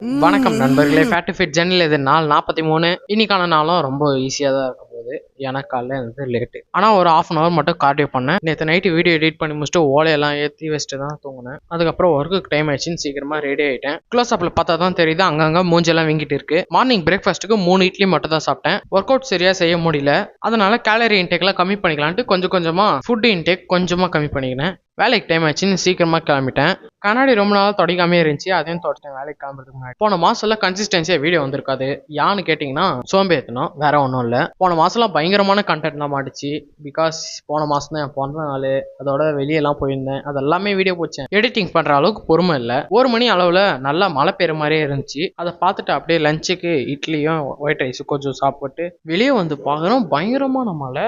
வணக்கம் நண்பர்களே. Fat to fit ஜெர்னியில் இது நாள் 43. இன்னைக்கான நாளும் ரொம்ப ஈஸியாக தான் இருக்க போகுது. எனக்கு காலையில் வந்து லேட்டு, ஆனால் ஒரு ½ hour மட்டும் கார்டியோ பண்ணேன். நேற்று நைட்டு வீடியோ எடிட் பண்ணி முடிச்சுட்டு ஓலையெல்லாம் ஏற்றி வச்சுட்டு தான் தூங்கினேன். அதுக்கப்புறம் ஒர்க்குக்கு டைம் ஆயிடுச்சுன்னு சீக்கிரமாக ரெடி ஆகிட்டேன். க்ளோஸ் அப்பில் பார்த்தா தான் தெரியுது அங்கங்கே மூஞ்செல்லாம் வீங்கிட்டு இருக்கு. மார்னிங் பிரேக்ஃபாஸ்ட்டுக்கு 3 இட்லி மட்டும் தான் சாப்பிட்டேன். ஒர்க் அவுட் சரியாக செய்ய முடியல. அதனால கேலரி இன்டேக்லாம் கம்மி பண்ணிக்கலான்ட்டு கொஞ்சம் கொஞ்சமாக ஃபுட் இன்டேக் கொஞ்சமாக கம்மி பண்ணிக்கினேன். வேலைக்கு டைம் ஆச்சுன்னு சீக்கிரமா கிளம்பிட்டேன். கண்ணாடி ரொம்ப நாளாக தொடக்காமே இருந்துச்சு, அதையும் தொடச்சிட்டேன் வேலைக்கு கிளம்புறதுக்கு முன்னாடி. போன மாசம்லாம் கன்சிஸ்டன்சியா வீடியோ வந்திருக்காது. யான்னு கேட்டிங்கன்னா சோம்பேறித்தனம், வேற ஒன்றும் இல்லை. போன மாசம்லாம் பயங்கரமான கண்டென்ட் தான் மாட்டுச்சு. பிகாஸ் போன மாசம் தான் என் பிறந்த நாள், அதோட வெளியெல்லாம் போயிருந்தேன். அதெல்லாமே வீடியோ போச்சேன். எடிட்டிங் பண்ற அளவுக்கு பொறுமை இல்லை. 1 மணி அளவில் நல்லா மழை பெய்யுற மாதிரியே இருந்துச்சு. அதை பார்த்துட்டு அப்படியே லஞ்சுக்கு இட்லியும் ஒயிட் ரைஸ் கொஞ்சம் சாப்பிட்டு வெளியே வந்து பார்க்குறோம், பயங்கரமான மழை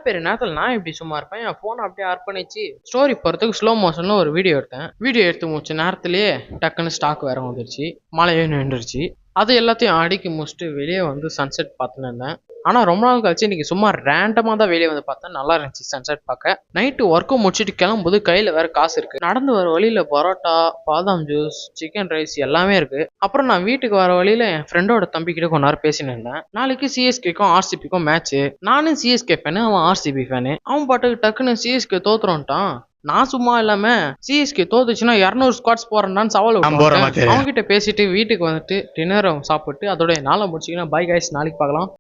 பெய்யுற நேரத்தில் நான் எப்படி சும்மா இருப்பேன். என் ஃபோனை அப்படியே அர்ப்பணிச்சு ஸ்டோரி ஸ்லோ மோஷன்ல ஒரு வீடியோ எடுத்து முடிச்ச நேரத்திலேயே டக்குன்னு ஸ்டாக் வேற வந்துருச்சு. மழையே நின்றுச்சு. அது எல்லாத்தையும் அடிக்கி முடிச்சுட்டு வெளியே வந்து சன்செட் பார்த்துன்னு இருந்தேன். ஆனால் ரொம்ப நாள் கழிச்சு இன்னைக்கு சும்மா ரேண்டமாக தான் வெளியே வந்து பார்த்தேன். நல்லா இருந்துச்சு சன்செட் பார்க்க. நைட்டு ஒர்க்கும் முடிச்சுட்டு கிளம்பும்போது கையில் வேற காசு இருக்கு. நடந்து வர வழியில பரோட்டா, பாதாம் ஜூஸ், சிக்கன் ரைஸ் எல்லாமே இருக்கு. அப்புறம் நான் வீட்டுக்கு வர வழியில என் ஃப்ரெண்டோட தம்பி கிட்ட கொஞ்ச நேரம் பேசின்னு இருந்தேன். நாளைக்கு சிஎஸ்கேக்கும் ஆர்சிபிக்கும் மேட்ச். நானும் சிஎஸ்கே ஃபேனு, அவன் ஆர்சிபி ஃபேனு. அவன் பாட்டுக்கு டக்குன்னு சிஎஸ்கே தோத்துறோன்ட்டான். நான் சும்மா இல்லாம சிஎஸ்கே தோத்துச்சுன்னா 200 ஸ்குவாட்ஸ் போறேன்னு சவால் அவங்க கிட்ட பேசிட்டு வீட்டுக்கு வந்துட்டு டின்னர் சாப்பிட்டு அதோட நாளை முடிச்சுக்கணும். பை கைஸ், நாளைக்கு பார்க்கலாம்.